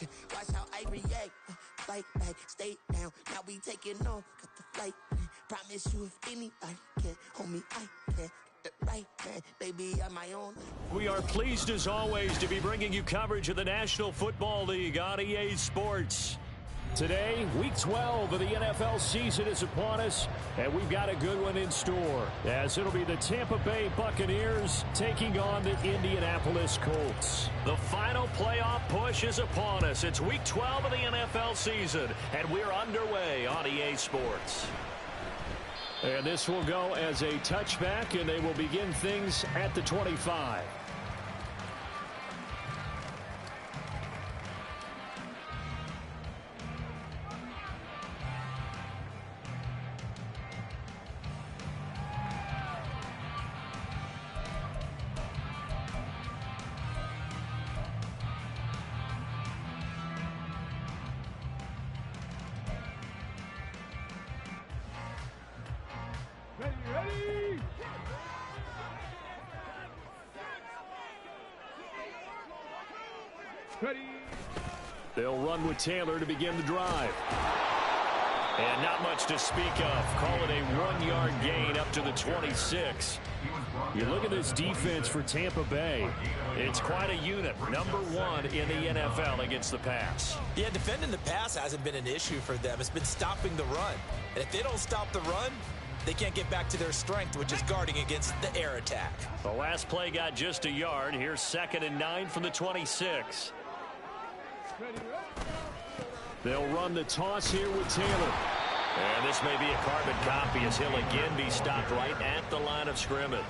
action. Watch how I react. Fight back, stay down. Now we taking off. Got the flight. Promise you if anybody can, homie, I can. Right, man, baby, I'm my own. We are pleased as always to be bringing you coverage of the National Football League on EA Sports. Today, Week 12 of the NFL season is upon us, and we've got a good one in store, as it'll be the Tampa Bay Buccaneers taking on the Indianapolis Colts. The final playoff push is upon us. It's Week 12 of the NFL season, and we're underway on EA Sports. And this will go as a touchback, and they will begin things at the 25. They'll run with Taylor to begin the drive. And not much to speak of. Call it a 1-yard gain up to the 26. You look at this defense for Tampa Bay. It's quite a unit. Number 1 in the NFL against the pass. Yeah, defending the pass hasn't been an issue for them. It's been stopping the run. And if they don't stop the run, they can't get back to their strength, which is guarding against the air attack. The last play got just a yard. Here's 2nd and 9 from the 26. They'll run the toss here with Taylor. And this may be a carbon copy as he'll again be stopped right at the line of scrimmage.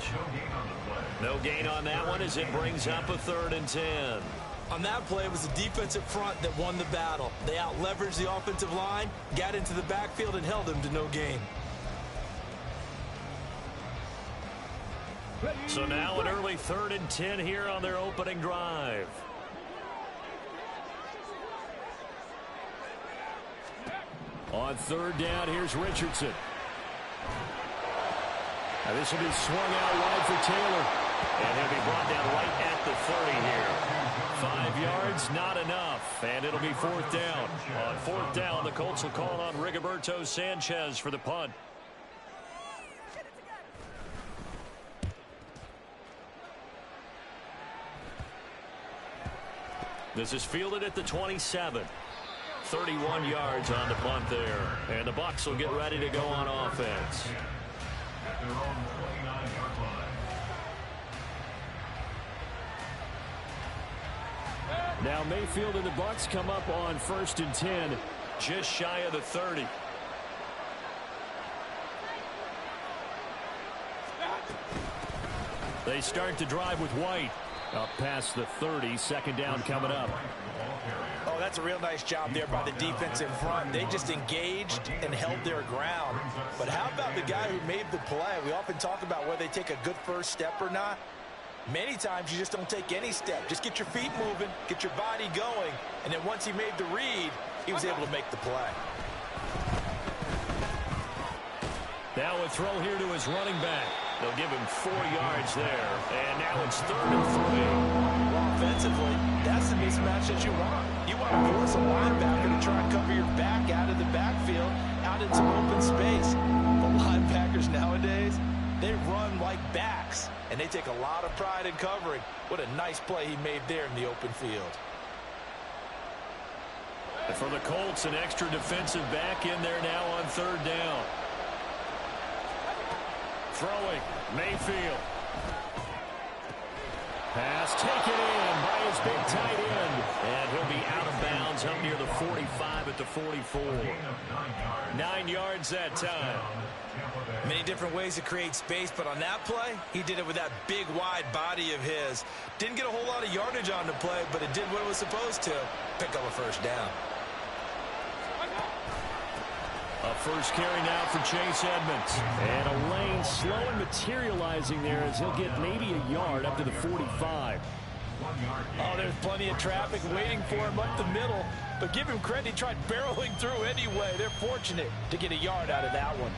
No gain on that one as it brings up a 3rd and 10. On that play, it was the defensive front that won the battle. They out-leveraged the offensive line, got into the backfield, and held him to no gain. So now an early 3rd and 10 here on their opening drive. On 3rd down, here's Richardson. Now this will be swung out wide for Taylor. And he'll be brought down right at the 30 here. 5 yards, not enough. And it'll be 4th down. On 4th down, the Colts will call on Rigoberto Sanchez for the punt. This is fielded at the 27. 31 yards on the punt there. And the Bucs will get ready to go on offense. Now Mayfield and the Bucs come up on 1st and 10, just shy of the 30. They start to drive with White. Up past the 30, 2nd down coming up. Oh, that's a real nice job there by the defensive front. They just engaged and held their ground. But how about the guy who made the play? We often talk about whether they take a good first step or not. Many times you just don't take any step. Just get your feet moving, get your body going, and then once he made the read, he was able to make the play. Now a throw here to his running back. They'll give him 4 yards there. And now it's 3rd and 3. Well, offensively, that's the mismatch that you want. You want to force a linebacker to try and cover your back out of the backfield, out in some open space. The linebackers nowadays, they run like backs, and they take a lot of pride in covering. What a nice play he made there in the open field. And for the Colts, an extra defensive back in there now on 3rd down. Throwing, Mayfield. Pass taken in by his big tight end. And he'll be out of bounds up near the 45 at the 44. 9 yards that time. Many different ways to create space, but on that play, he did it with that big, wide body of his. Didn't get a whole lot of yardage on the play, but it did what it was supposed to. Pick up a 1st down. A first carry now for Chase Edmonds. And a lane slow and materializing there as he'll get maybe a yard up to the 45. Oh, there's plenty of traffic waiting for him up the middle. But give him credit, he tried barreling through anyway. They're fortunate to get a yard out of that one.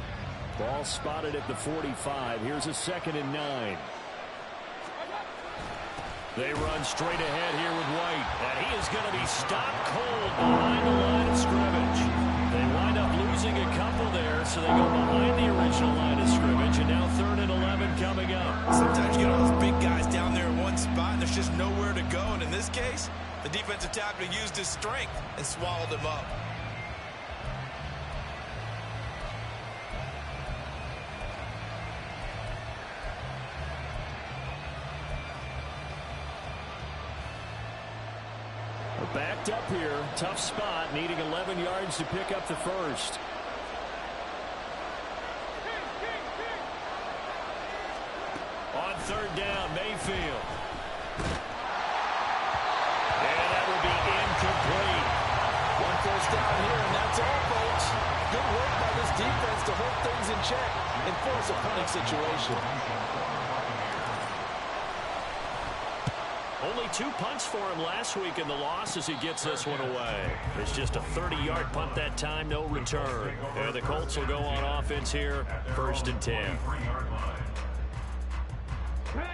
Ball spotted at the 45. Here's a 2nd and 9. They run straight ahead here with White. And he is going to be stopped cold behind the line of scrimmage. They wind up losing a couple there, so they go behind the original line of scrimmage. And now 3rd and 11 coming up. Sometimes you get all those big guys down there in one spot, and there's just nowhere to go. And in this case, the defensive tackle used his strength and swallowed him up. Backed up here, tough spot, needing 11 yards to pick up the first. On 3rd down, Mayfield. And that will be incomplete. 1 first down here, and that's all, folks. Good work by this defense to hold things in check and force a punting situation. Only 2 punts for him last week in the loss as he gets this one away. It's just a 30-yard punt that time, no return. And the Colts will go on offense here, 1st and 10.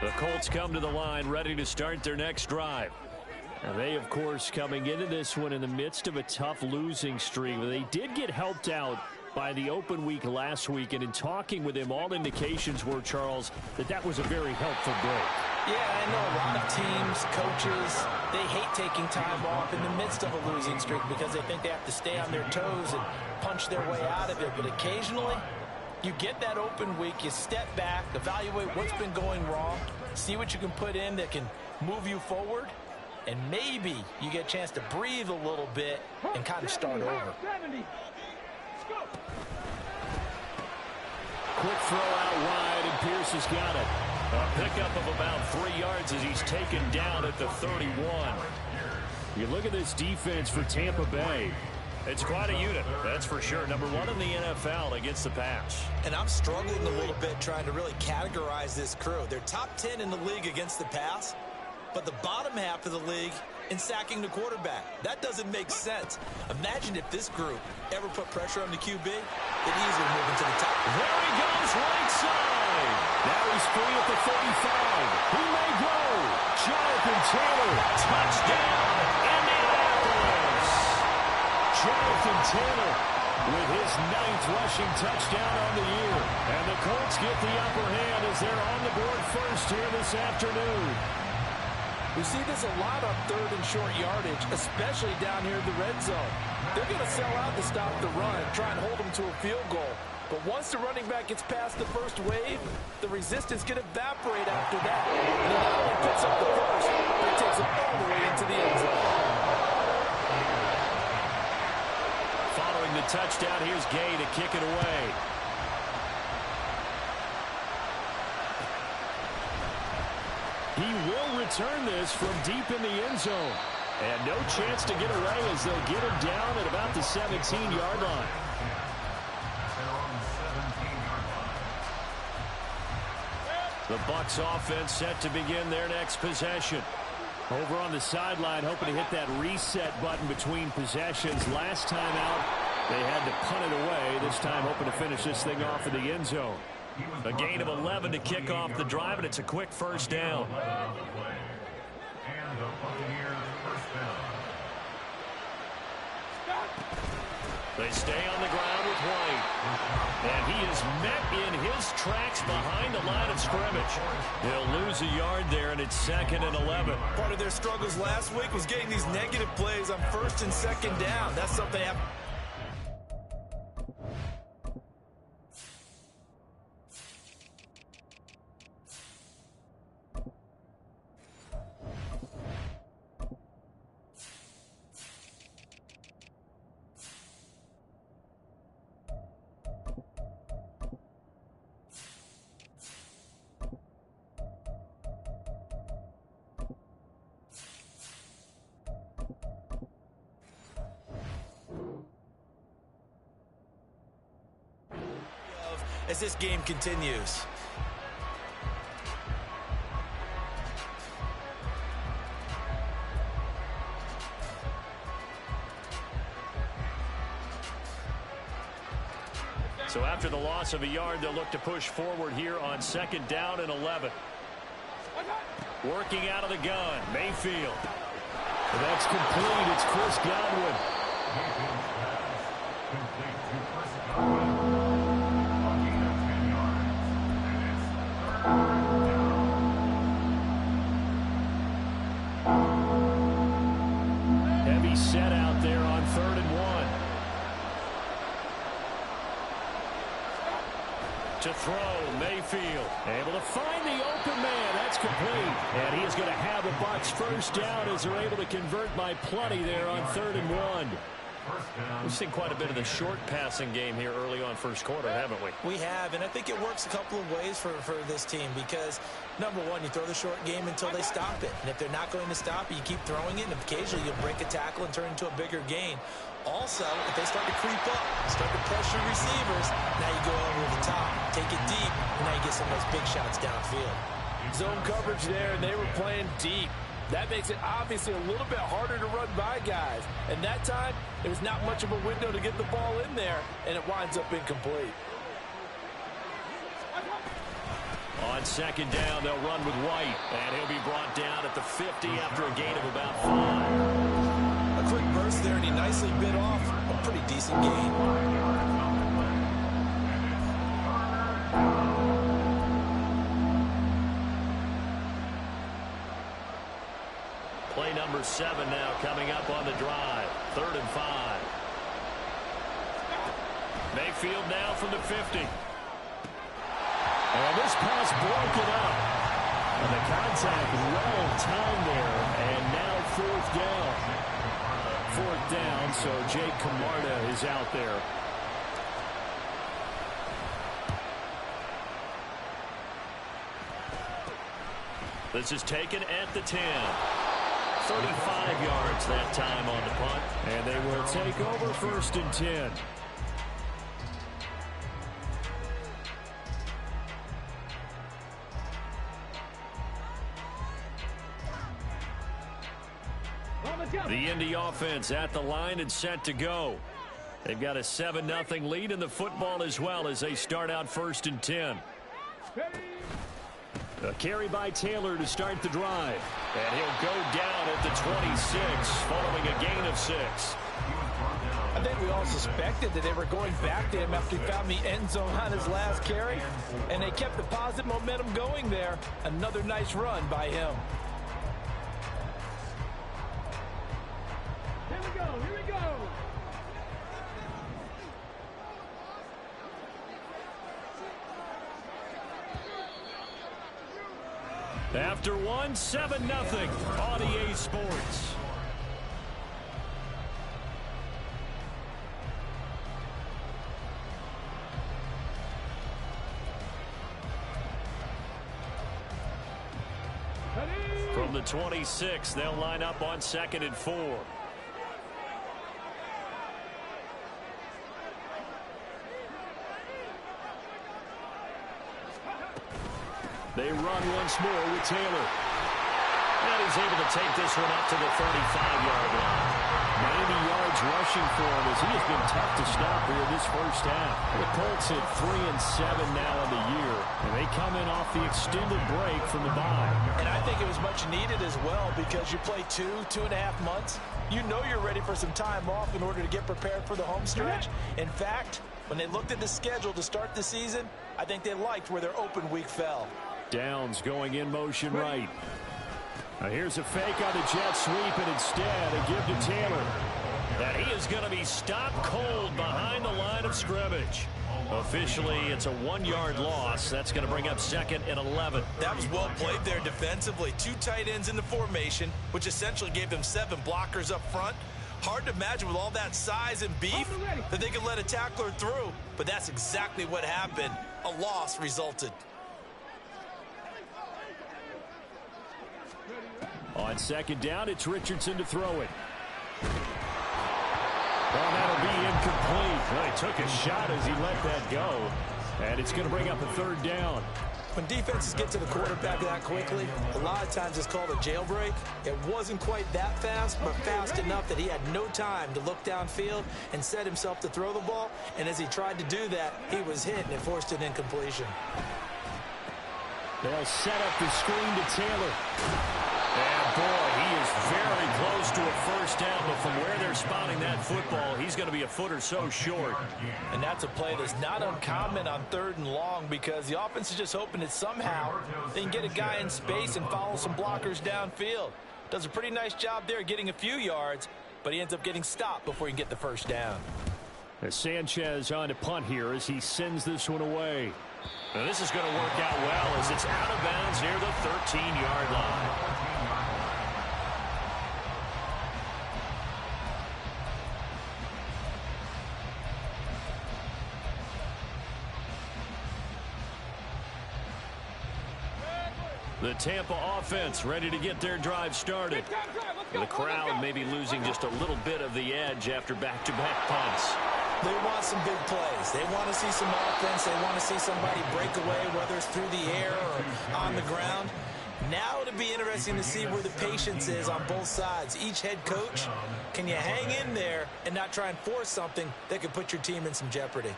The Colts come to the line ready to start their next drive. And they, of course, coming into this one in the midst of a tough losing streak. They did get helped out by the open week last week, and in talking with him, all indications were, Charles, that was a very helpful break. Yeah, I know a lot of teams, coaches, they hate taking time off in the midst of a losing streak because they think they have to stay on their toes and punch their way out of it. But occasionally, you get that open week, you step back, evaluate what's been going wrong, see what you can put in that can move you forward, and maybe you get a chance to breathe a little bit and kind of start over. Quick throw out wide, and Pierce has got it. A pickup of about 3 yards as he's taken down at the 31. You look at this defense for Tampa Bay. It's quite a unit, that's for sure. Number 1 in the NFL against the pass. And I'm struggling a little bit trying to really categorize this crew. They're top 10 in the league against the pass, but the bottom half of the league in sacking the quarterback. That doesn't make sense. Imagine if this group ever put pressure on the QB, they'd easily move into the top. There he goes, right side. Now he's free at the 35. He may go. Jonathan Taylor, touchdown, Indianapolis. Jonathan Taylor with his 9th rushing touchdown on the year. And the Colts get the upper hand as they're on the board first here this afternoon. We see this a lot on 3rd and short yardage, especially down here in the red zone. They're going to sell out to stop the run, try and hold them to a field goal. But once the running back gets past the first wave, the resistance can evaporate after that. And he not only picks up the first, but takes it all the way into the end zone. Following the touchdown, here's Gay to kick it away. He will return this from deep in the end zone. And no chance to get away as they'll get him down at about the 17-yard line. The Bucs offense set to begin their next possession. Over on the sideline, hoping to hit that reset button between possessions. Last time out, they had to punt it away. This time hoping to finish this thing off in the end zone. A gain of 11 to kick off the drive, and it's a quick first down. They stay on the ground with White. And he is met in his tracks behind the line of scrimmage. He'll lose a yard there, and it's 2nd and 11. Part of their struggles last week was getting these negative plays on 1st and 2nd down. That's something they have. As this game continues. So after the loss of a yard, they'll look to push forward here on 2nd down and 11. Working out of the gun, Mayfield. That's complete. It's Chris Godwin. Heavy set out there on 3rd and 1. To throw, Mayfield. Able to find the open man. That's complete. And he is going to have the Bucs first down as they're able to convert by plenty there on 3rd and 1. We've seen quite a bit of the short passing game here early on first quarter, haven't we? We have, and I think it works a couple of ways for this team because, number one, you throw the short game until they stop it. And if they're not going to stop it, you keep throwing it, and occasionally you'll break a tackle and turn it into a bigger gain. Also, if they start to creep up, start to pressure receivers, now you go over the top, take it deep, and now you get some of those big shots downfield. Zone coverage there, and they were playing deep. That makes it obviously a little bit harder to run by guys. And that time, there's not much of a window to get the ball in there, and it winds up incomplete. On 2nd down, they'll run with White, and he'll be brought down at the 50 after a gain of about 5. A quick burst there, and he nicely bit off a pretty decent gain. Play number 7 now coming up on the drive. 3rd and 5. Mayfield now from the 50. And this pass broken up. And the contact well timed there. And now 4th down. 4th down, so Jake Camarda is out there. This is taken at the 10. 35 yards that time on the punt. And they will take over 1st and 10. The Indy offense at the line and set to go. They've got a 7-0 lead in the football as well as they start out 1st and 10. A carry by Taylor to start the drive. And he'll go down at the 26 following a gain of 6. I think we all suspected that they were going back to him after he found the end zone on his last carry. And they kept the positive momentum going there. Another nice run by him. Here we go, here we go. After 7-0 on EA Sports. From the 26, they'll line up on 2nd and 4. They run once more with Taylor. And he's able to take this one up to the 35-yard line. 90 yards rushing for him as he has been tough to stop here this first half. The Colts hit 3-7 now in the year, and they come in off the extended break from the bye. And I think it was much needed as well because you play 2.5 months. You know you're ready for some time off in order to get prepared for the home stretch. In fact, when they looked at the schedule to start the season, I think they liked where their open week fell. Downs going in motion right. Now here's a fake on the jet sweep, and instead a give to Taylor. And he is going to be stopped cold behind the line of scrimmage. Officially, it's a 1-yard loss. That's going to bring up 2nd and 11. That was well played there defensively. 2 tight ends in the formation, which essentially gave them 7 blockers up front. Hard to imagine with all that size and beef that they could let a tackler through. But that's exactly what happened. A loss resulted. On 2nd down, it's Richardson to throw it. Well, that'll be incomplete. Well, he took a shot as he let that go. And it's going to bring up a 3rd down. When defenses get to the quarterback that quickly, a lot of times it's called a jailbreak. It wasn't quite that fast, but fast enough that he had no time to look downfield and set himself to throw the ball. And as he tried to do that, he was hit, and it forced an incompletion. They'll set up the screen to Taylor. And, boy, he is very close to a first down, but from where they're spotting that football, he's going to be a foot or so short. And that's a play that's not uncommon on 3rd and long because the offense is just hoping that somehow they can get a guy in space and follow some blockers downfield. Does a pretty nice job there getting a few yards, but he ends up getting stopped before he can get the first down. As Sanchez on to punt here as he sends this one away. Now this is going to work out well as it's out of bounds near the 13-yard line. The Tampa offense ready to get their drive started. The crowd maybe losing just a little bit of the edge after back-to-back punts. They want some big plays. They want to see some offense. They want to see somebody break away, whether it's through the air or on the ground. Now it'll be interesting to see where the patience is on both sides. Each head coach, can you hang in there and not try and force something that could put your team in some jeopardy?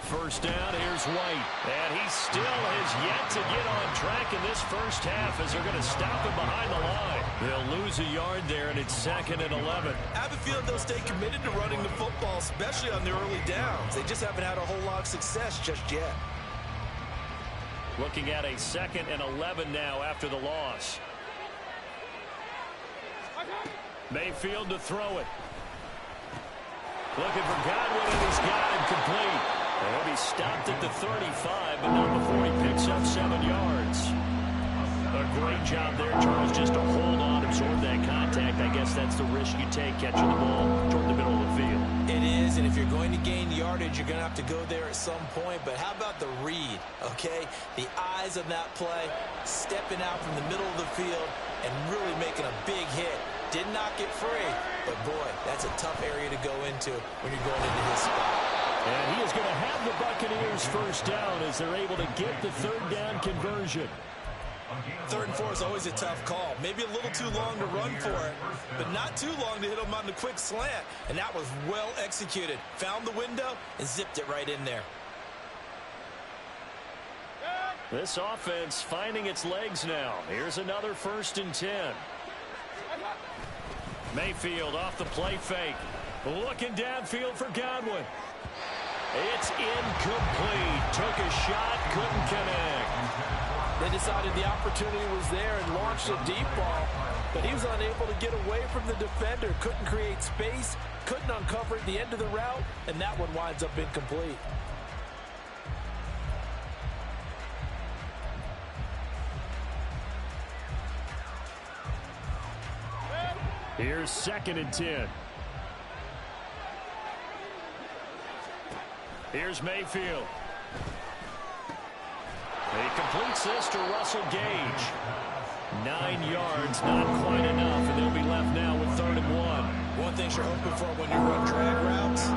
First down, here's White. And he still has yet to get on track in this first half as they're going to stop him behind the line. They'll lose a yard there, and it's 2nd and 11. I have a feeling they'll stay committed to running the football, especially on their early downs. They just haven't had a whole lot of success just yet. Looking at a 2nd and 11 now after the loss. Mayfield to throw it. Looking for Godwin, and he's got him complete. He'll be stopped at the 35, but not before he picks up 7 yards. A great job there, Charles, just to hold on, absorb that contact. I guess that's the risk you take catching the ball toward the middle of the field. It is, and if you're going to gain yardage, you're going to have to go there at some point. But how about the read, okay? The eyes of that play, stepping out from the middle of the field and really making a big hit. Did not get free, but, boy, that's a tough area to go into when you're going into his spot. And he is going to have the Buccaneers first down as they're able to get the 3rd down conversion. 3rd and 4 is always a tough call. Maybe a little too long to run for it, but not too long to hit him on the quick slant. And that was well executed. Found the window and zipped it right in there. This offense finding its legs now. Here's another 1st and 10. Mayfield off the play fake. Looking downfield for Godwin. It's incomplete. Took a shot, couldn't connect. They decided the opportunity was there and launched a deep ball, but he was unable to get away from the defender. Couldn't create space, couldn't uncover at the end of the route, and that one winds up incomplete. Here's 2nd and 10. Here's Mayfield. He completes this to Russell Gage. 9 yards, not quite enough, and they'll be left now with 3rd and 1. One thing you're hoping for when you run drag routes,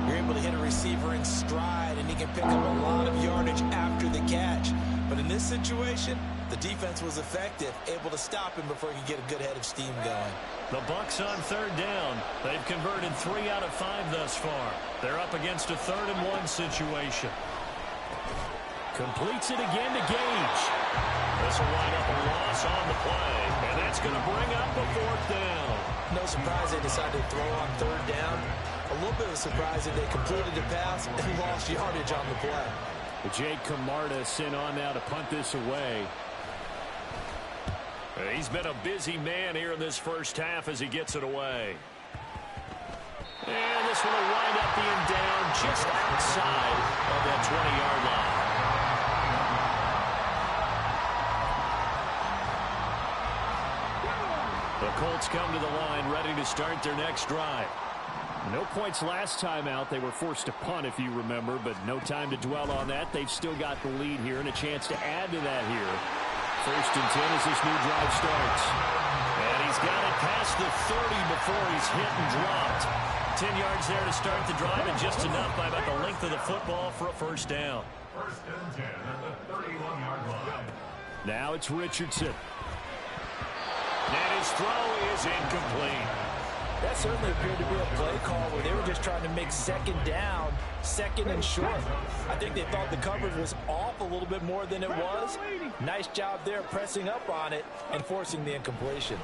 you're able to hit a receiver in stride, and he can pick up a lot of yardage after the catch. But in this situation, the defense was effective, able to stop him before he could get a good head of steam going. The Bucs on 3rd down. They've converted 3 out of 5 thus far. They're up against a 3rd and 1 situation. Completes it again to Gage. This will wind up a loss on the play, and that's going to bring up a 4th down. No surprise they decided to throw on 3rd down. A little bit of a surprise that they completed the pass and lost yardage on the play. Jake Camarda sent on now to punt this away. He's been a busy man here in this first half as he gets it away. And this one will wind up being down just outside of that 20-yard line. The Colts come to the line ready to start their next drive. No points last time out. They were forced to punt, if you remember, but no time to dwell on that. They've still got the lead here and a chance to add to that here. 1st and 10 as this new drive starts. And he's got it past the 30 before he's hit and dropped. 10 yards there to start the drive, and just enough by about the length of the football for a first down. 1st and 10 at the 31-yard line. Now it's Richardson. And his throw is incomplete. That certainly appeared to be a play call where they were just trying to make second down, second and short. I think they thought the coverage was off a little bit more than it was. Nice job there pressing up on it and forcing the incompletion.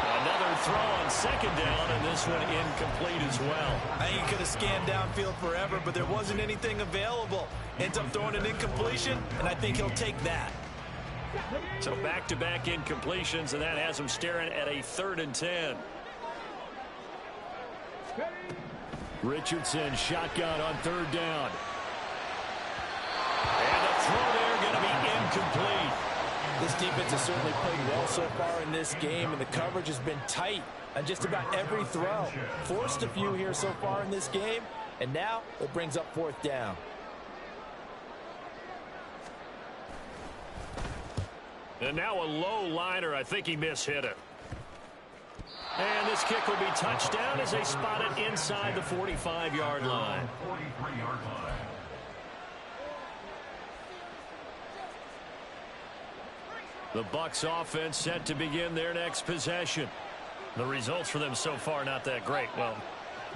Another throw on second down, and this one incomplete as well. I think he could have scanned downfield forever, but there wasn't anything available. Ends up throwing an incompletion, and I think he'll take that. So back-to-back incompletions, and that has him staring at a 3rd and 10. Richardson shotgun on 3rd down. And the throw there going to be incomplete. This defense has certainly played well so far in this game, and the coverage has been tight on just about every throw. Forced a few here so far in this game, and now it brings up 4th down. And now a low liner. I think he mishit it. And this kick will be touchdown as they spot it inside the 45-yard line. The Bucs offense set to begin their next possession. The results for them so far not that great. Well,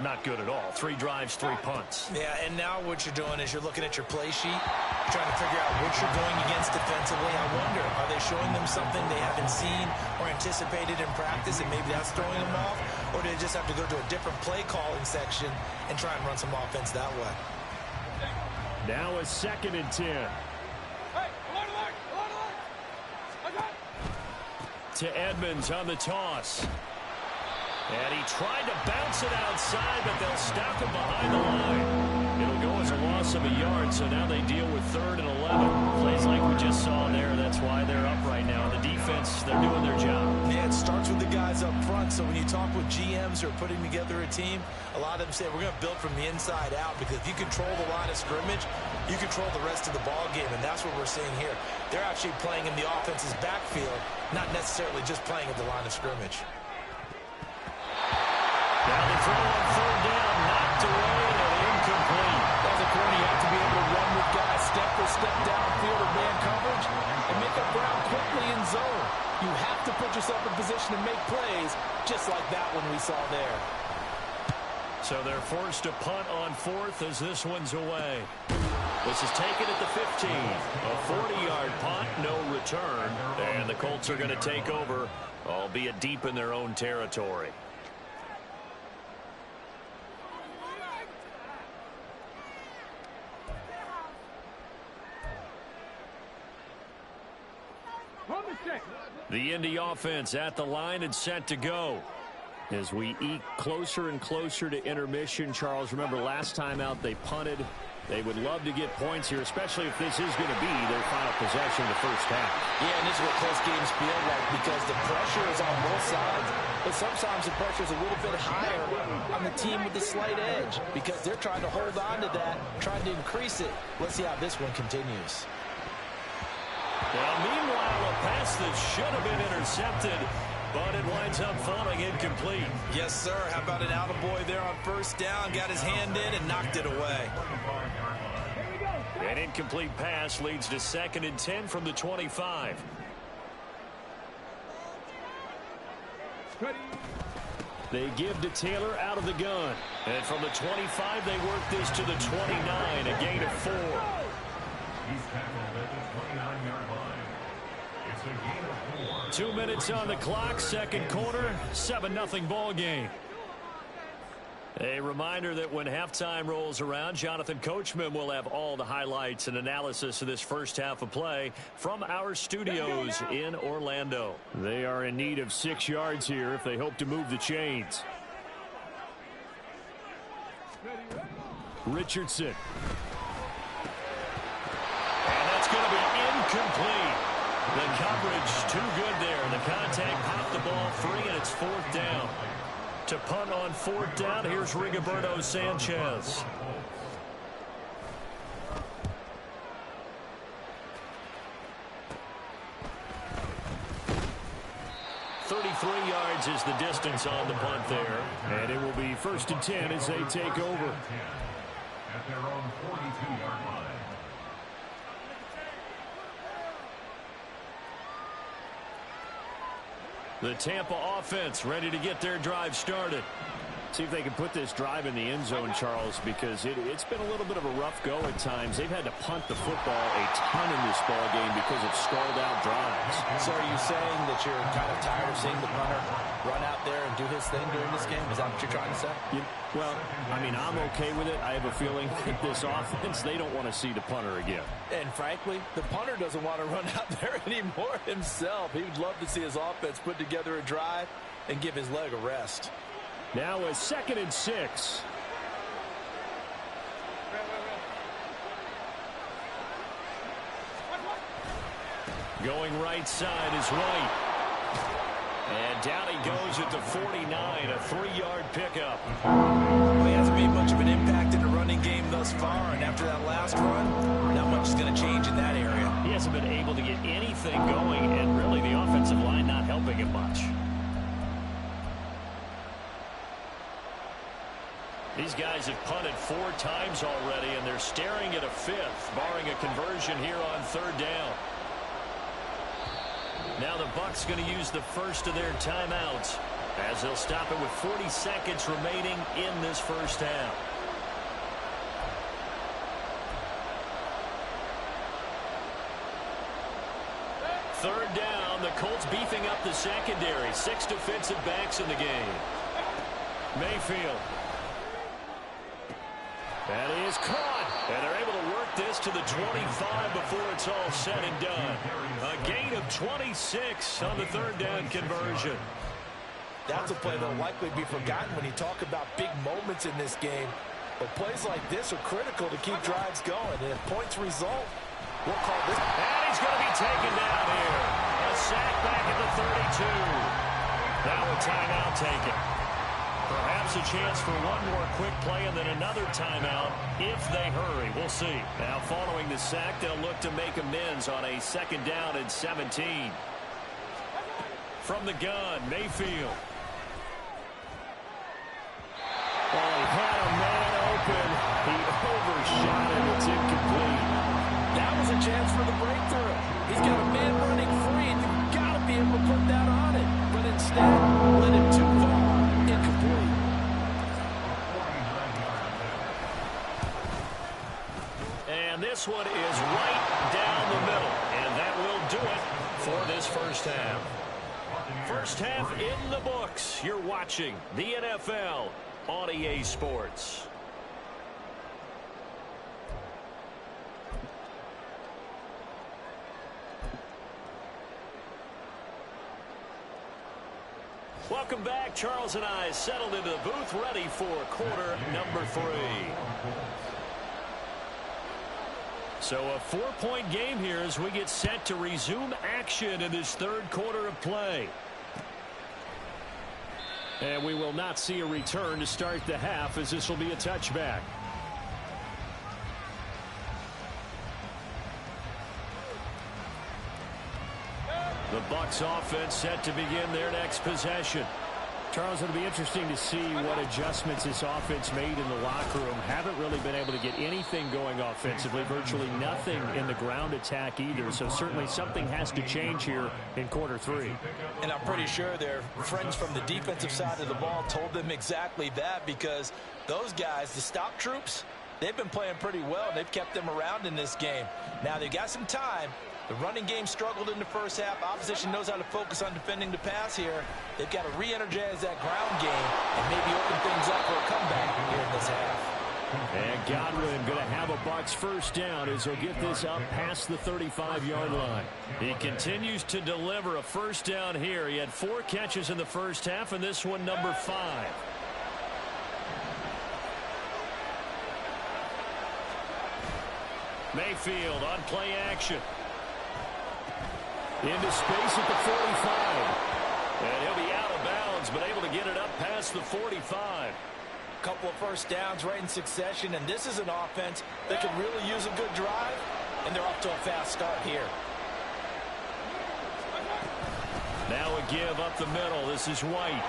not good at all. 3 drives, 3 punts. Yeah, and now what you're doing is you're looking at your play sheet, trying to figure out what you're going against defensively. I wonder, are they showing them something they haven't seen or anticipated in practice, and maybe that's throwing them off? Or do they just have to go to a different play calling section and try and run some offense that way? Now a 2nd and 10. To Edmonds on the toss. And he tried to bounce it outside, but they'll stop him behind the line. It'll go as a loss of a yard, so now they deal with 3rd and 11. Plays like we just saw there. That's why they're up right now. The defense, they're doing their job. Yeah, it starts with the guys up front. So when you talk with GMs who are putting together a team, a lot of them say we're going to build from the inside out, because if you control the line of scrimmage, you control the rest of the ball game, and that's what we're seeing here. They're actually playing in the offense's backfield, not necessarily just playing at the line of scrimmage. Now the throw on 3rd down, knocked away and incomplete. As a corner, you have to be able to run with guys step for step downfield or man coverage and make up ground quickly in zone. You have to put yourself in position to make plays, just like that one we saw there. So they're forced to punt on 4th as this one's away. This is taken at the 15. A 40-yard punt, no return. And the Colts are going to take over, albeit deep in their own territory. The Indy offense at the line and set to go. As we eke closer and closer to intermission, Charles, remember last time out they punted. They would love to get points here, especially if this is going to be their final possession of the first half. Yeah, and this is what close games feel like, because the pressure is on both sides, but sometimes the pressure is a little bit higher on the team with the slight edge, because they're trying to hold on to that, trying to increase it. Let's see how this one continues. Well, meanwhile, a pass that should have been intercepted, but it winds up falling incomplete. Yes, sir. How about an attaboy there on 1st down? Got his hand in and knocked it away. An incomplete pass leads to 2nd and 10 from the 25. They give to Taylor out of the gun. And from the 25, they work this to the 29, a gain of 4. He's tackled at the 29-yard line. It's a gain of 4. 2 minutes on the clock, second quarter, 7-0 ball game. A reminder that when halftime rolls around, Jonathan Coachman will have all the highlights and analysis of this first half of play from our studios in Orlando. They are in need of 6 yards here if they hope to move the chains. Richardson. And that's going to be incomplete. The coverage too good there. The contact popped the ball free, and it's 4th down. To punt on 4th down, here's Rigoberto Sanchez. .33 yards is the distance on the punt there. And it will be 1st and 10 as they take over. At their own 42-yard line. The Tampa offense ready to get their drive started. See if they can put this drive in the end zone, Charles, because it's been a little bit of a rough go at times. They've had to punt the football a ton in this ball game because of stalled-out drives. So are you saying that you're kind of tired of seeing the punter run out there and do his thing during this game? Is that what you're trying to say? Well, I mean, I'm okay with it. I have a feeling that this offense, they don't want to see the punter again. And frankly, the punter doesn't want to run out there anymore himself. He would love to see his offense put together a drive and give his leg a rest. Now a 2nd and 6. Going right side is White. And down he goes at the 49, a 3-yard pickup. Well, he hasn't made much of an impact in the running game thus far, and after that last run, not much is going to change in that area. He hasn't been able to get anything going, and really the offensive line not helping him much. These guys have punted 4 times already, and they're staring at a 5th, barring a conversion here on 3rd down. Now the Bucs going to use the first of their timeouts, as they'll stop it with 40 seconds remaining in this first half. Third down, the Colts beefing up the secondary. 6 defensive backs in the game. Mayfield. That is caught, and they're able to work this to the 25 before it's all said and done. A gain of 26 on the 3rd down conversion. That's a play that will likely be forgotten when you talk about big moments in this game. But plays like this are critical to keep drives going. And if points result, we'll call this. And he's going to be taken down here. A sack back at the 32. Now a timeout taken. Perhaps a chance for one more quick play and then another timeout if they hurry. We'll see. Now following the sack, they'll look to make amends on a 2nd down and 17. From the gun, Mayfield. Oh, he had a man open. He overshot it. It's incomplete. That was a chance for the breakthrough. He's got a man running free, and you've got to be able to put that on it. But instead, let it too far. Incomplete. And this one is right down the middle. And that will do it for this first half. First half in the books. You're watching the NFL on EA Sports. Welcome back. Charles and I settled into the booth, ready for quarter number 3. So a 4-point game here as we get set to resume action in this 3rd quarter of play. And we will not see a return to start the half, as this will be a touchback. The Bucs offense set to begin their next possession. Charles, it'll be interesting to see what adjustments this offense made in the locker room. Haven't really been able to get anything going offensively, virtually nothing in the ground attack either. So certainly something has to change here in quarter 3. And I'm pretty sure their friends from the defensive side of the ball told them exactly that, because those guys, the stop troops, they've been playing pretty well. They've kept them around in this game. Now they've got some time. The running game struggled in the first half. Opposition knows how to focus on defending the pass here. They've got to re-energize that ground game and maybe open things up for a comeback here in this half. And Godwin going to have a Bucs first down as he'll get this up past the 35-yard line. He continues to deliver a first down here. He had 4 catches in the first half, and this one number 5. Mayfield on play action. Into space at the 45. And he'll be out of bounds, but able to get it up past the 45. Couple of first downs right in succession, and this is an offense that can really use a good drive, and they're off to a fast start here. Now a give up the middle. This is White.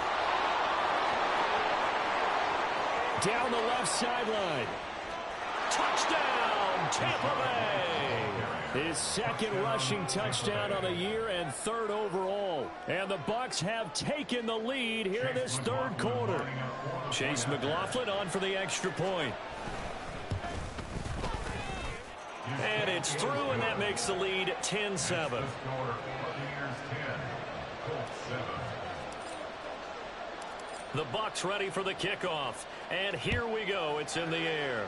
Down the left sideline. Touchdown, Tampa Bay. His second rushing touchdown on the year and third overall. And the Bucs have taken the lead here in this third quarter. Chase McLaughlin on for the extra point. And it's through, and that makes the lead 10-7. The Bucs ready for the kickoff. And here we go. It's in the air.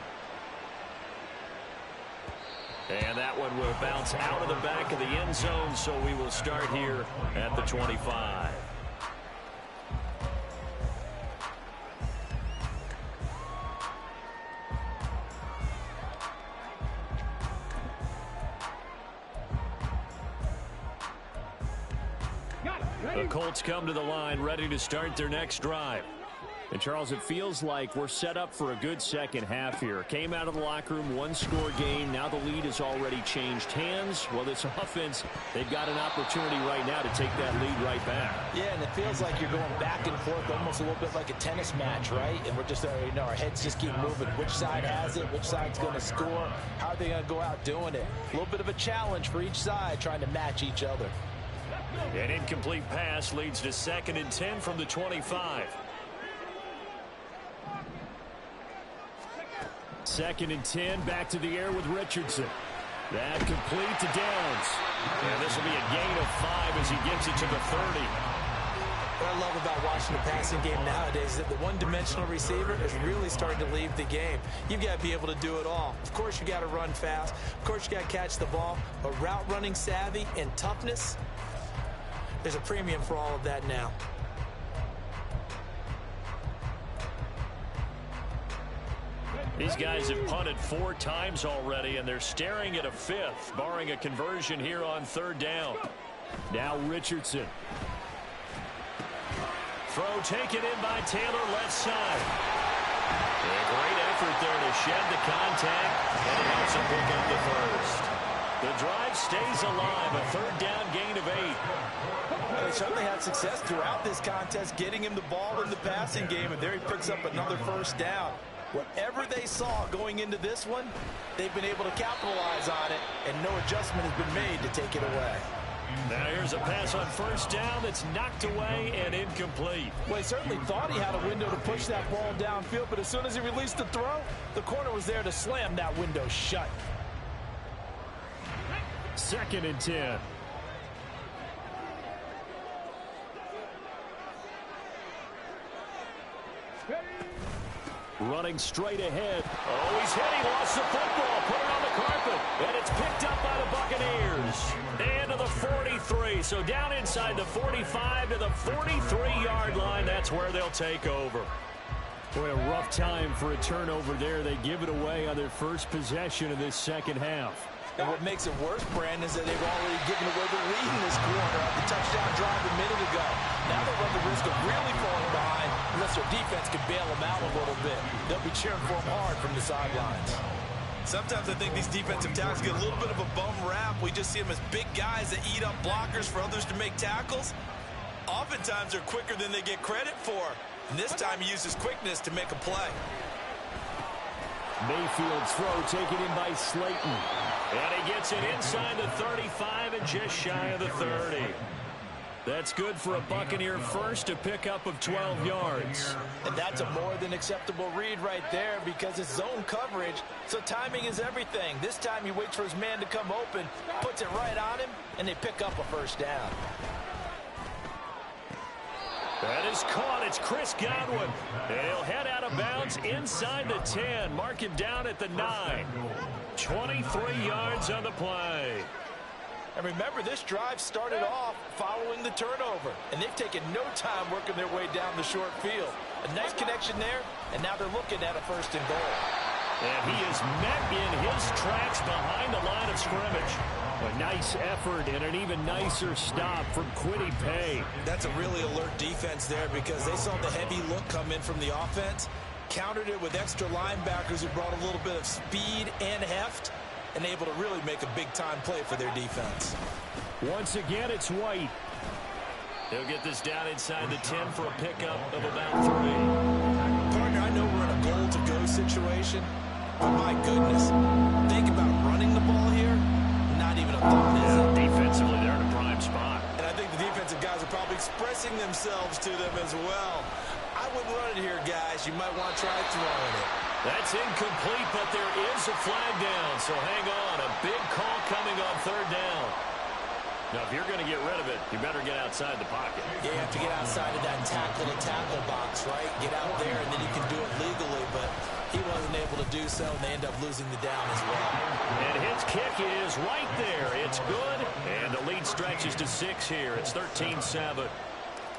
And that one will bounce out of the back of the end zone, so we will start here at the 25. The Colts come to the line ready to start their next drive. And, Charles, it feels like we're set up for a good second half here. Came out of the locker room, one-score game. Now the lead has already changed hands. Well, this offense, they've got an opportunity right now to take that lead right back. Yeah, and it feels like you're going back and forth almost a little bit like a tennis match, right? And we're just, our heads just keep moving. Which side has it? Which side's going to score? How are they going to go out doing it? A little bit of a challenge for each side trying to match each other. An incomplete pass leads to 2nd and 10 from the 25. 2nd and 10, back to the air with Richardson. That complete to Downs. And this will be a gain of 5 as he gets it to the 30. What I love about watching the passing game nowadays is that the one-dimensional receiver is really starting to leave the game. You've got to be able to do it all. Of course, you got to run fast. Of course, you got to catch the ball. But route running savvy and toughness, there's a premium for all of that now. These guys have punted 4 times already, and they're staring at a 5th, barring a conversion here on 3rd down. Now Richardson. Throw taken in by Taylor, left side. A great effort there to shed the contact, and it helps him pick up the first. The drive stays alive, a 3rd down gain of 8. They certainly had success throughout this contest, getting him the ball in the passing game, and there he picks up another 1st down. Whatever they saw going into this one, they've been able to capitalize on it, and no adjustment has been made to take it away. Now here's a pass on 1st down that's knocked away and incomplete. Well, he certainly thought he had a window to push that ball downfield, but as soon as he released the throw, the corner was there to slam that window shut. 2nd and 10. Running straight ahead. Oh, he's hit. He lost the football. Put it on the carpet. And it's picked up by the Buccaneers. And to the 43. So down inside the 45 to the 43-yard line. That's where they'll take over. Boy, a rough time for a turnover there. They give it away on their first possession of this second half. And what makes it worse, Brandon, is that they've already given away the lead in this quarter on the touchdown drive a minute ago. Now they run the risk of really falling behind unless their defense can bail them out a little bit. They'll be cheering for them hard from the sidelines. Sometimes I think these defensive tackles get a little bit of a bum rap. We just see them as big guys that eat up blockers for others to make tackles. Oftentimes they're quicker than they get credit for. And this time he uses quickness to make a play. Mayfield's throw taken in by Slayton. And he gets it inside the 35 and just shy of the 30. That's good for a Buccaneer first, a pickup of 12 yards. And that's a more than acceptable read right there because it's zone coverage, so timing is everything. This time he waits for his man to come open, puts it right on him, and they pick up a 1st down. That is caught. It's Chris Godwin. And he'll head out of bounds inside the 10. Mark him down at the 9. 23 yards on the play. And remember, this drive started off following the turnover, and they've taken no time working their way down the short field. A nice connection there, and now they're looking at a 1st and goal. And he is met in his tracks behind the line of scrimmage. A nice effort and an even nicer stop from Kwity Paye. That's a really alert defense there because they saw the heavy look come in from the offense, countered it with extra linebackers who brought a little bit of speed and heft, and able to really make a big-time play for their defense. Once again, it's White. He'll get this down inside the 10 for a pickup of about 3. Partner, I know we're in a goal-to-go situation, but my goodness, think about running the ball here, not even themselves to them as well. I wouldn't run it here, guys. You might want to try throwing it. That's incomplete, but there is a flag down, so hang on. A big call coming on third down. Now, if you're going to get rid of it, you better get outside the pocket. Yeah, you have to get outside of that tackle-to-tackle box, right? Get out there, and then you can do it legally, but he wasn't able to do so, and they end up losing the down as well. And his kick is right there. It's good, and the lead stretches to 6 here. It's 13-7.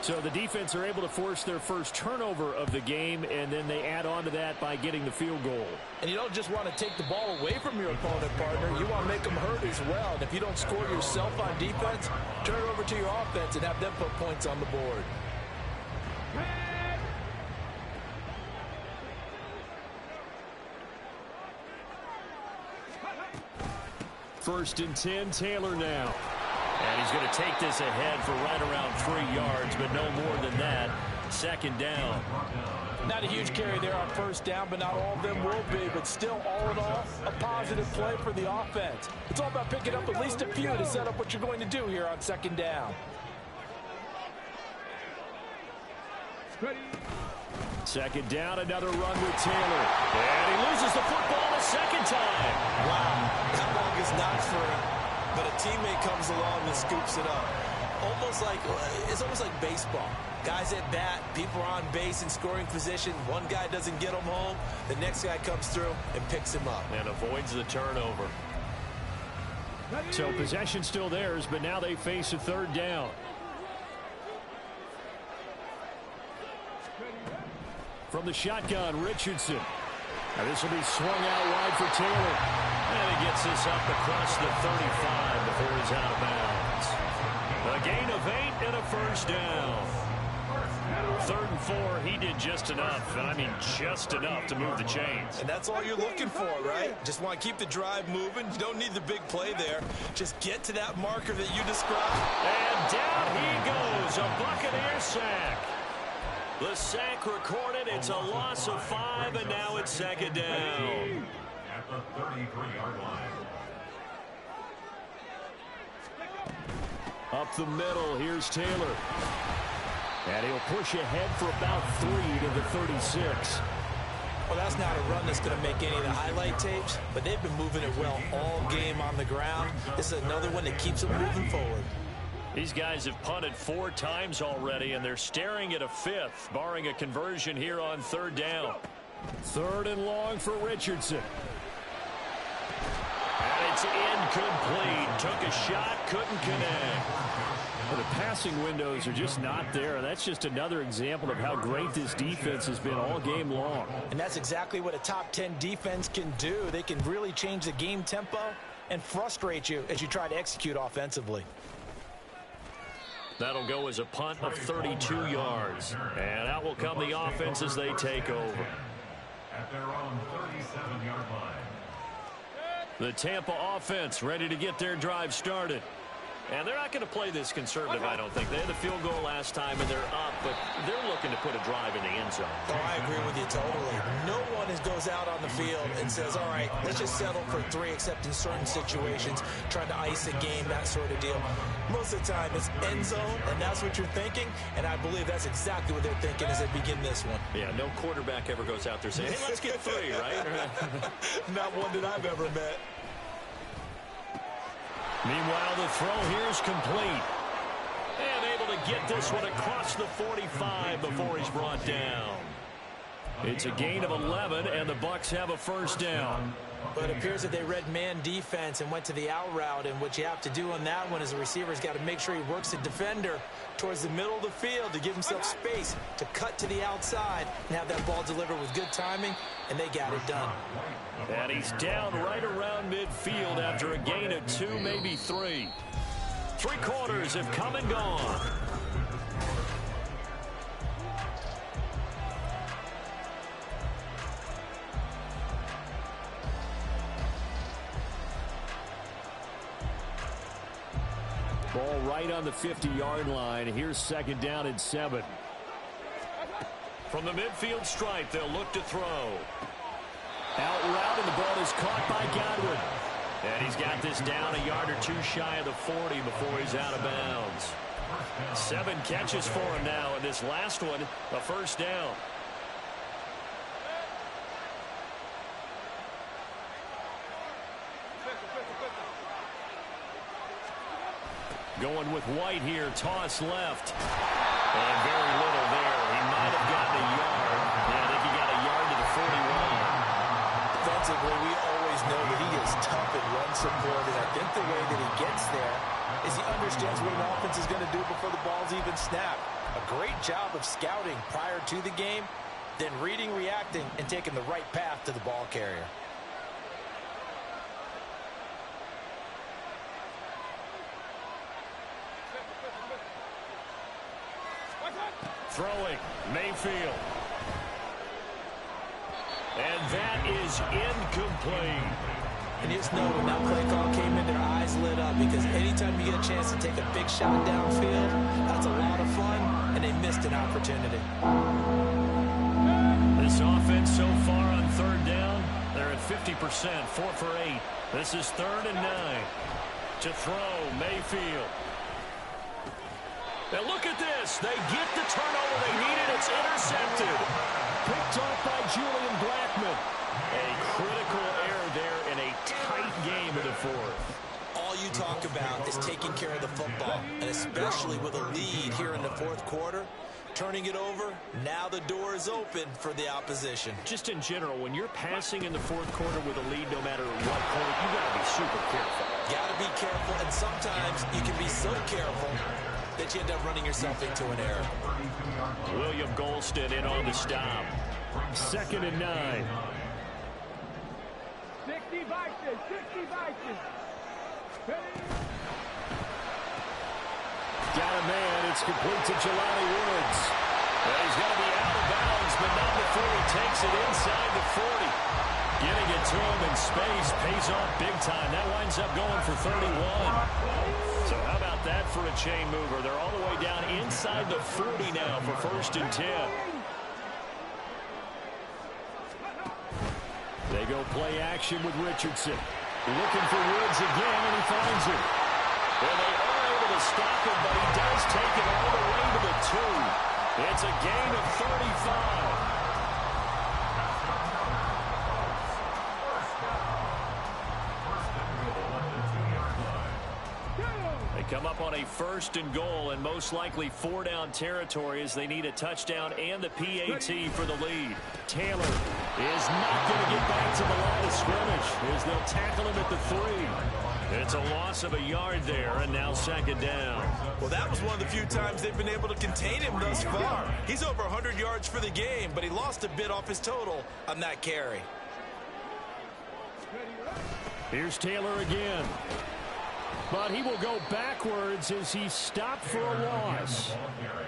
So the defense are able to force their first turnover of the game, and then they add on to that by getting the field goal. And you don't just want to take the ball away from your opponent, partner. You want to make them hurt as well. And if you don't score yourself on defense, turn it over to your offense and have them put points on the board. First and 10, Taylor now. And he's going to take this ahead for right around 3 yards, but no more than that. Second down. Not a huge carry there on first down, but not all of them will be. But still, all in all, a positive play for the offense. It's all about picking up at least a few to set up what you're going to do here on second down. Second down, another run with Taylor. And he loses the football a second time. Wow, that ball gets knocked free. But a teammate comes along and scoops it up. It's almost like baseball. Guys at bat, people are on base in scoring position. One guy doesn't get him home. The next guy comes through and picks him up. And avoids the turnover. So possession still theirs, but now they face a third down. From the shotgun, Richardson. Now this will be swung out wide for Taylor. And he gets this up across the 35 before he's out of bounds. A gain of 8 and a first down. 3rd and 4, he did just enough, and I mean just enough to move the chains. And that's all you're looking for, right? Just want to keep the drive moving. You don't need the big play there. Just get to that marker that you described. And down he goes, a Buccaneer sack. The sack recorded, it's a loss of 5, and now it's second down. At the 33-yard line. Up the middle, here's Taylor. And he'll push ahead for about 3 to the 36. Well, that's not a run that's going to make any of the highlight tapes, but they've been moving it well all game on the ground. This is another one that keeps them moving forward. These guys have punted 4 times already, and they're staring at a 5th, barring a conversion here on third down. 3rd and long for Richardson. And it's incomplete. Took a shot, couldn't connect. Well, the passing windows are just not there. That's just another example of how great this defense has been all game long. And that's exactly what a top 10 defense can do. They can really change the game tempo and frustrate you as you try to execute offensively. That'll go as a punt of 32 yards. And out will come the offense as they take over. At their own 37-yard line. The Tampa offense ready to get their drive started. And they're not going to play this conservative, I don't think. They had the field goal last time, and they're up, but they're looking to put a drive in the end zone. Oh, I agree with you totally. No one goes out on the field and says, all right, let's just settle for 3, except in certain situations, trying to ice a game, that sort of deal. Most of the time, it's end zone, and that's what you're thinking, and I believe that's exactly what they're thinking as they begin this one. Yeah, no quarterback ever goes out there saying, hey, let's get 3, right? Not one that I've ever met. Meanwhile, the throw here is complete. And able to get this one across the 45 before he's brought down. It's a gain of 11, and the Bucs have a first down. But it appears that they read man defense and went to the out route, and what you have to do on that one is the receiver's got to make sure he works the defender towards the middle of the field to give himself space to cut to the outside and have that ball delivered with good timing, and they got it done. And he's down right around midfield after a gain of 2, maybe 3. 3 quarters have come and gone. Ball right on the 50-yard line. Here's second down and 7. From the midfield stripe, they'll look to throw. Out route, and the ball is caught by Godwin. And he's got this down a yard or 2 shy of the 40 before he's out of bounds. 7 catches for him now, and this last one, a first down. Going with White here, toss left. And very little there. He might have gotten a yard. Yeah, I think he got a yard to the 41. Defensively, we always know that he is tough in run support, and I think the way that he gets there is he understands what an offense is going to do before the ball's even snapped. A great job of scouting prior to the game, then reading, reacting, and taking the right path to the ball carrier. Throwing, Mayfield. And that is incomplete. And you just know when that play call came in, their eyes lit up, because anytime you get a chance to take a big shot downfield, that's a lot of fun, and they missed an opportunity. This offense so far on third down, they're at 50%, 4 for 8. This is 3rd and 9. To throw, Mayfield. Now look at this. They get the turnover they needed. It's intercepted. Picked off by Julian Blackmon. A critical error there in a tight game in the 4th. All you talk about is taking care of the football, and especially with a lead here in the 4th quarter. Turning it over, now the door is open for the opposition. Just in general, when you're passing in the 4th quarter with a lead, no matter what point, you got to be super careful. Got to be careful, and sometimes you can be so careful that you end up running yourself into an error. William Golston in on the stop. 2nd and 9. 60 Vikings, 60 Vikings. Got a man. It's complete to Jelani Woods. Well, he's going to be out of bounds, but not before he takes it inside the 40. Getting it to him in space pays off big time. That winds up going for 31. So how about that for a chain mover? They're all the way down inside the 40 now for 1st and 10. They go play action with Richardson. Looking for Woods again, and he finds him. Well, they are able to stop him, but he does take it all the way to the 2. It's a gain of 35. Come up on a 1st and goal, and most likely 4-down territory as they need a touchdown and the PAT for the lead. Taylor is not going to get back to the line of scrimmage as they'll tackle him at the 3. It's a loss of a yard there, and now 2nd down. Well, that was one of the few times they've been able to contain him thus far. He's over 100 yards for the game, but he lost a bit off his total on that carry. Here's Taylor again. But he will go backwards as he's stopped for a loss.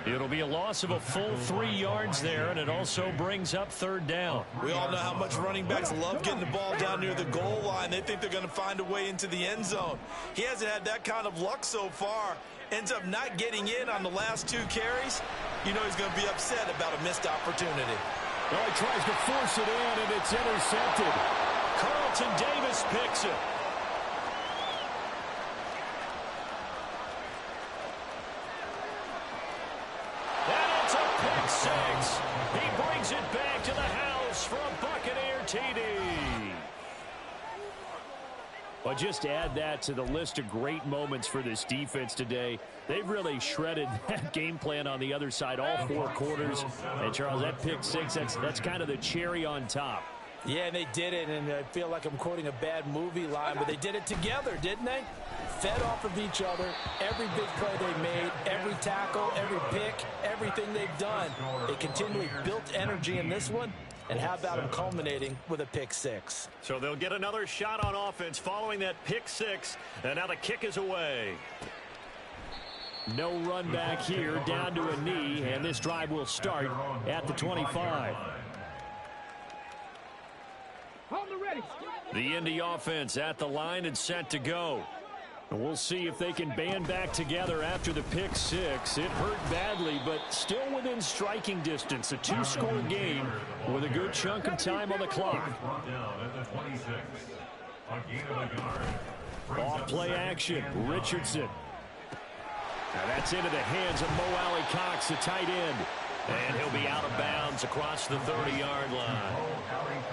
It'll be a loss of a full 3 yards there, and it also brings up 3rd down. We all know how much running backs love getting the ball down near the goal line. They think they're going to find a way into the end zone. He hasn't had that kind of luck so far. Ends up not getting in on the last 2 carries. You know he's going to be upset about a missed opportunity. Well, he tries to force it in, and it's intercepted. Carlton Davis picks it. He brings it back to the house for a Buccaneer TD. Well, just add that to the list of great moments for this defense today. They've really shredded that game plan on the other side all 4 quarters. And, Charles, that pick 6, that's kind of the cherry on top. Yeah, and they did it, and I feel like I'm quoting a bad movie line, but they did it together, didn't they? Fed off of each other, every big play they made, every tackle, every pick, everything they've done. They continually built energy in this one, and how about them culminating with a pick 6? So they'll get another shot on offense following that pick 6, and now the kick is away. No run back here, down to a knee, and this drive will start at the 25. The Indy offense at the line and set to go. And we'll see if they can band back together after the pick 6. It hurt badly, but still within striking distance. A 2-score game with a good chunk of time on the clock. Off play action, Richardson. Now that's into the hands of Mo Alley Cox, the tight end. And he'll be out of bounds across the 30-yard line.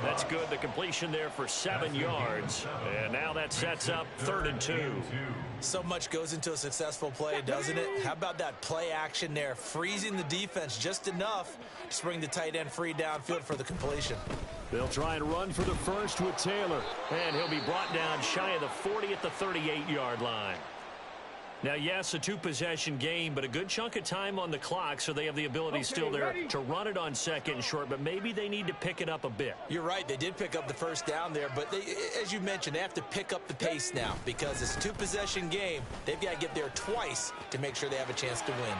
That's good. The completion there for 7 yards. And now that sets up 3rd and 2. So much goes into a successful play, doesn't it? How about that play action there? Freezing the defense just enough to bring the tight end free downfield for the completion. They'll try and run for the first with Taylor. And he'll be brought down shy of the 40 at the 38-yard line. Now, yes, a 2-possession game, but a good chunk of time on the clock, so they have the ability still there to run it on 2nd and short, but maybe they need to pick it up a bit. You're right. They did pick up the first down there, but as you mentioned, they have to pick up the pace now because it's a 2-possession game. They've got to get there twice to make sure they have a chance to win.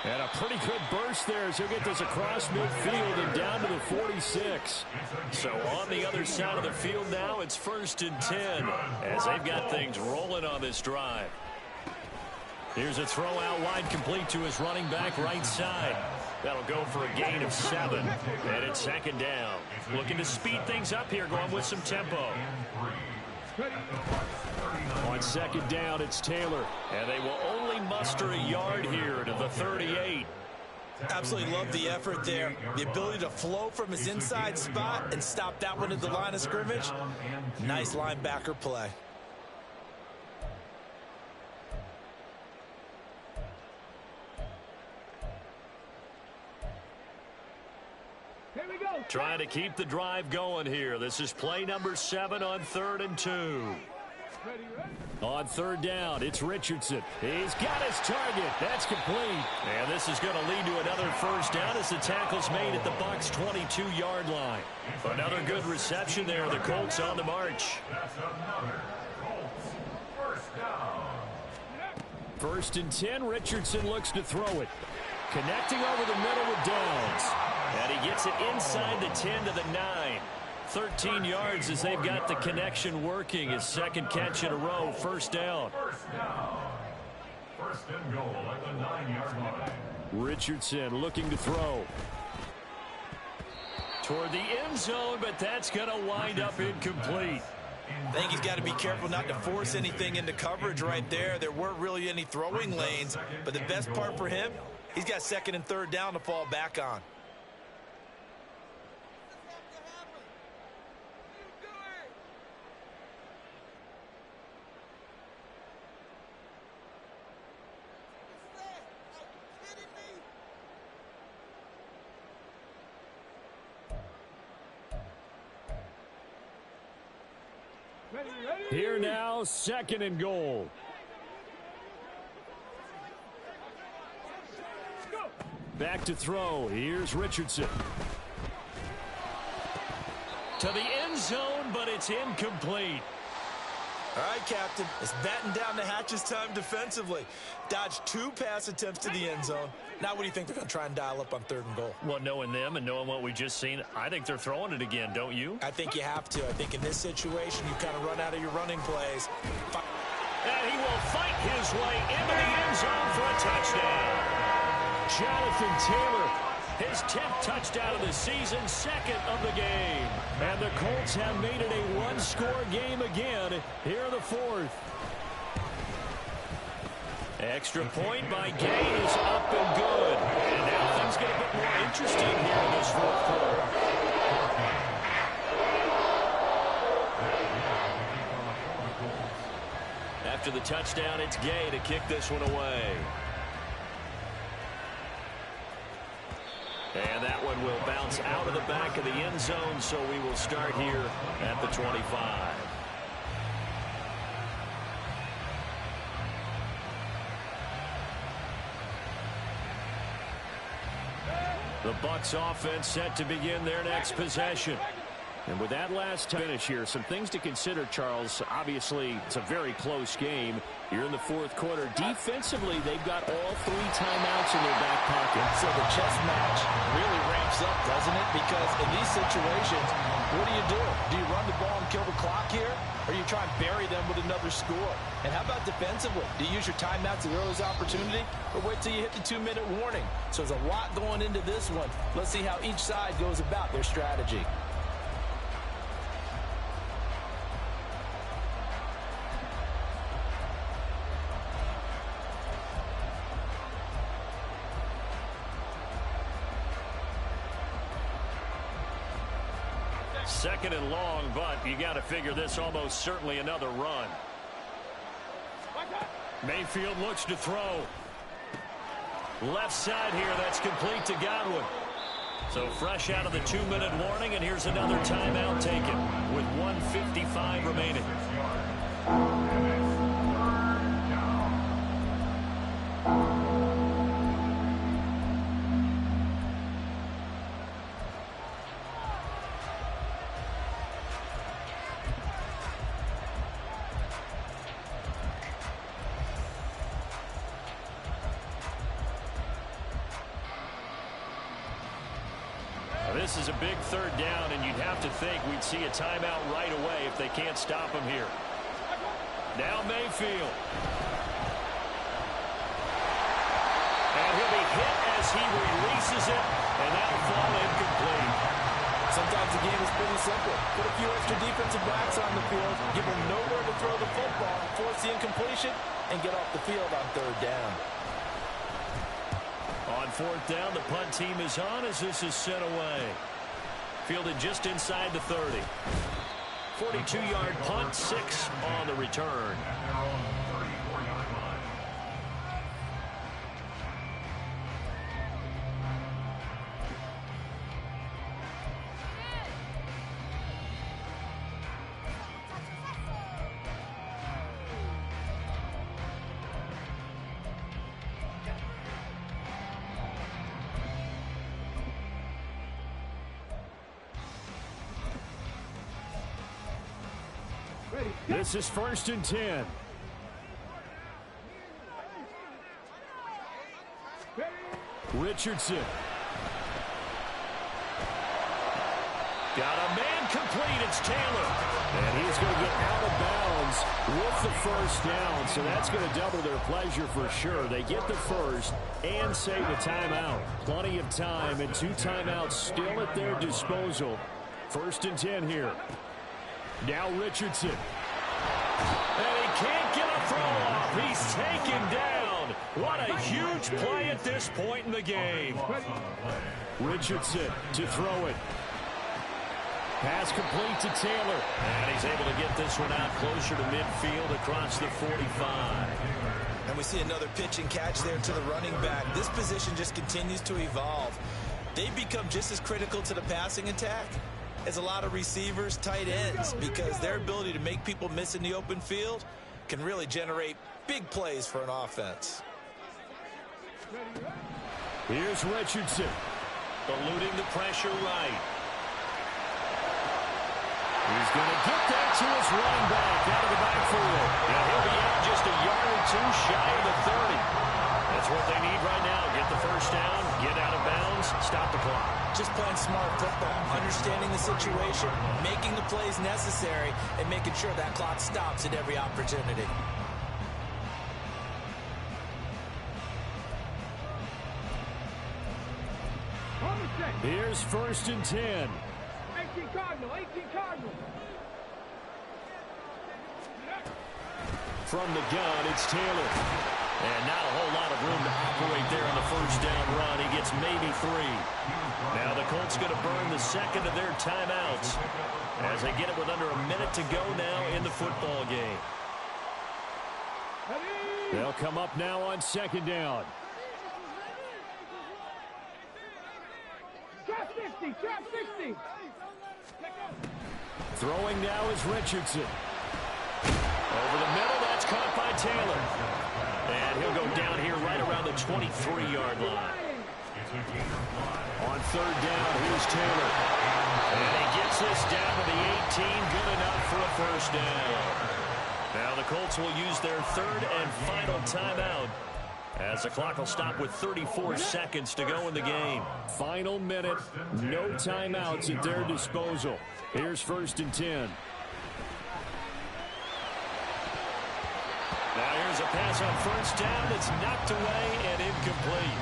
And a pretty good burst there as he'll get this across midfield and down to the 46. So on the other side of the field now, it's 1st and 10 as they've got things rolling on this drive. Here's a throw out wide complete to his running back right side. That'll go for a gain of 7. And it's 2nd down. Looking to speed things up here, going with some tempo. On 2nd down, it's Taylor. And they will only muster a yard here to the 38. Absolutely love the effort there. The ability to flow from his inside spot and stop that one at the line of scrimmage. Nice linebacker play. Trying to keep the drive going here. This is play number 7 on 3rd and 2. On 3rd down, it's Richardson. He's got his target. That's complete. And this is going to lead to another 1st down as the tackle's made at the Bucs' 22-yard line. Another good reception there. The Colts on the march. 1st and 10, Richardson looks to throw it. Connecting over the middle with Downs. And he gets it inside the 10 to the 9. 13 yards as they've got the connection working. His 2nd catch in a row, 1st down. 1st and goal at the 9-yard line. Richardson looking to throw. Toward the end zone, but that's going to wind up incomplete. I think he's got to be careful not to force anything into coverage right there. There weren't really any throwing lanes, but the best part for him, he's got 2nd and 3rd down to fall back on. Here now, 2nd and goal. Back to throw. Here's Richardson. To the end zone, but it's incomplete. All right, Captain. It's batten down the hatches time defensively. Dodged 2 pass attempts to the end zone. Now what do you think they're going to try and dial up on 3rd and goal? Well, knowing them and knowing what we just seen, I think they're throwing it again, don't you? I think you have to. I think in this situation, you kind of run out of your running plays. And he will fight his way into the end zone for a touchdown. Jonathan Taylor, his 10th touchdown of the season, 2nd of the game. And the Colts have made it a 1-score game again here in the 4th. Extra point by Gay is up and good. And now things get a bit more interesting here in this 4th quarter. After the touchdown, it's Gay to kick this one away. And that one will bounce out of the back of the end zone, so we will start here at the 25. The Bucs offense set to begin their next possession. And with that last finish here, some things to consider, Charles. Obviously, it's a very close game. You're in the 4th quarter. Defensively, they've got all 3 timeouts in their back pocket. So the chess match really ramps up, doesn't it? Because in these situations, what do? Do you run the ball and kill the clock here? Or you try and bury them with another score? And how about defensively? Do you use your timeouts at the earliest opportunity? Or wait till you hit the 2-minute warning? So there's a lot going into this one. Let's see how each side goes about their strategy. 2nd and long, but you got to figure this almost certainly another run. Mayfield looks to throw. Left side here, that's complete to Godwin. So fresh out of the 2-minute warning, and here's another timeout taken with 1:55 remaining. This is a big 3rd down, and you'd have to think we'd see a timeout right away if they can't stop him here. Now Mayfield. And he'll be hit as he releases it, and that'll fall incomplete. Sometimes the game is pretty simple. Put a few extra defensive backs on the field, give them nowhere to throw the football, force the incompletion, and get off the field on 3rd down. On 4th down, the punt team is on as this is sent away. Fielded just inside the 30. 42-yard punt, 6 on the return. This is 1st and 10. Richardson. Got a man complete. It's Taylor. And he's going to get out of bounds with the 1st down. So that's going to double their pleasure for sure. They get the 1st and save a timeout. Plenty of time and 2 timeouts still at their disposal. 1st and 10 here. Now Richardson. And he can't get a throw off. He's taken down. What a huge play at this point in the game. Richardson to throw it. Pass complete to Taylor. And he's able to get this one out closer to midfield across the 45. And we see another pitch and catch there to the running back. This position just continues to evolve. They become just as critical to the passing attack as a lot of receivers, tight ends, because their ability to make people miss in the open field can really generate big plays for an offense. Here's Richardson. Eluding the pressure right. He's going to get that to his running back out of the backfield. And he'll be out just a yard or 2 shy of the 30. That's what they need right now. Get the 1st down, get out of bounds, stop the clock. Just playing smart football, understanding the situation, making the plays necessary, and making sure that clock stops at every opportunity. Here's 1st and 10. 18 Cardinal, 18 Cardinal. From the gun, it's Taylor. And not a whole lot of room to operate there on the 1st down run. He gets maybe 3. Now the Colts going to burn the 2nd of their timeouts as they get it with under a minute to go now in the football game. They'll come up now on 2nd down. Trap 60, trap 60. Throwing now is Richardson. Over the middle, that's caught by Taylor. And he'll go down here right around the 23-yard line. On 3rd down, here's Taylor. And he gets this down to the 18, good enough for a 1st down. Now the Colts will use their 3rd and final timeout as the clock will stop with 34 seconds to go in the game. Final minute, no timeouts at their disposal. Here's 1st and 10. Now here's a pass on 1st down. It's knocked away and incomplete.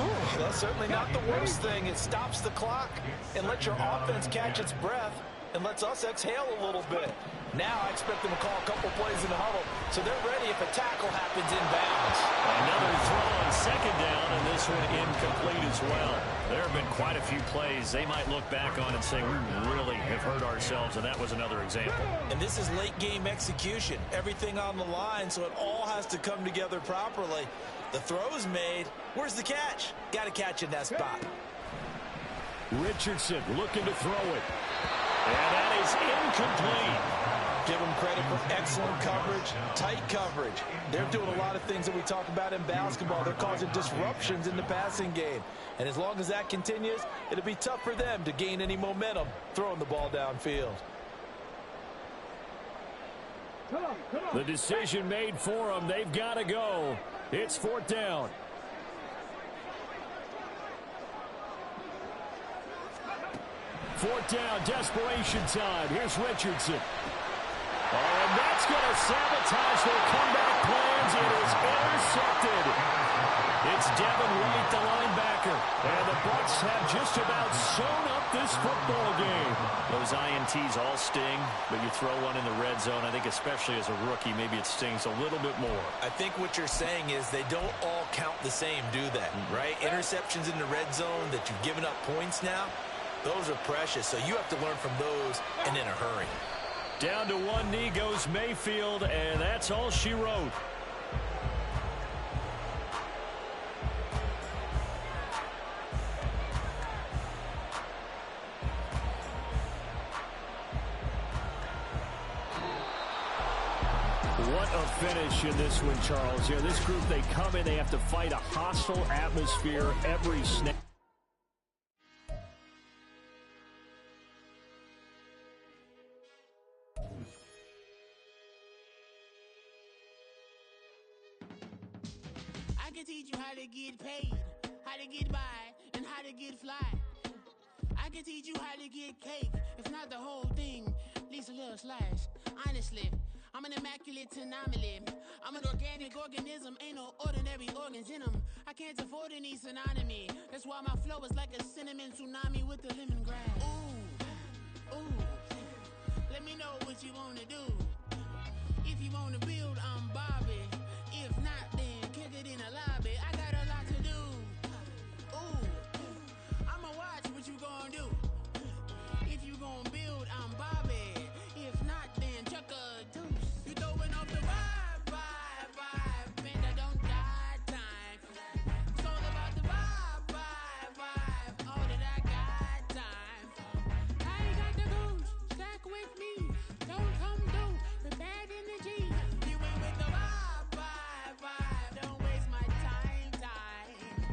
Ooh, that's certainly not the worst thing. It stops the clock and lets your offense catch its breath and lets us exhale a little bit. Now I expect them to call a couple plays in the huddle, so they're ready if a tackle happens inbounds. Another throw on second down, and this one incomplete as well. There have been quite a few plays they might look back on and say, we really have hurt ourselves, and that was another example. And this is late-game execution. Everything on the line, so it all has to come together properly. The throw's made. Where's the catch? Got to catch in that spot. Richardson looking to throw it. And that is incomplete. Give them credit for excellent coverage, tight coverage. They're doing a lot of things that we talk about in basketball. They're causing disruptions in the passing game. And as long as that continues, it'll be tough for them to gain any momentum throwing the ball downfield. The decision made for them. They've got to go. It's fourth down. Fourth down, desperation time. Here's Richardson. And that's going to sabotage their comeback plans. It is intercepted. It's Devin White, the linebacker. And the Bucs have just about sewn up this football game. Those INTs all sting, but you throw one in the red zone. I think especially as a rookie, maybe it stings a little bit more. I think what you're saying is they don't all count the same, do they? Right? Interceptions in the red zone that you've given up points now, those are precious. So you have to learn from those and in a hurry. Down to one knee goes Mayfield, and that's all she wrote. What a finish in this one, Charles. You know, this group, they come in, they have to fight a hostile atmosphere every snap. I can teach you how to get paid, how to get by, and how to get fly. I can teach you how to get cake, if not the whole thing, at least a little slice. Honestly, I'm an immaculate anomaly. I'm an organic organism, ain't no ordinary organs in them. I can't afford any synonymy. That's why my flow is like a cinnamon tsunami with the lemongrass. Ooh, ooh, let me know what you wanna do. If you wanna build, I'm Bobby. If not, then kick it in the lobby. I got a lot to do. Ooh, I'ma watch what you gon' do. If you gon' build, I'm Bobby. If not, then chuck a deuce. You throwing off the vibe, and I don't got time. It's all about the vibe, all that I got time. I ain't got the goose, stack with me. Don't come through with bad energy. You ain't with the vibe, don't waste my time.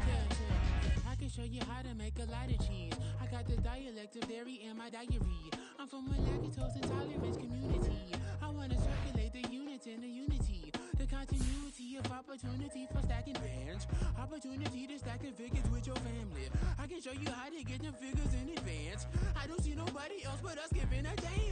Yeah. I can show you how to make a lot of cheese. I got the dialect of dairy in my diary. I'm from a lactose intolerance community. I wanna circulate the units in the unity. The continuity of opportunity for stacking bands. Opportunity to stack the figures with your family. I can show you how to get them figures in advance. I don't see nobody else but us giving a damn.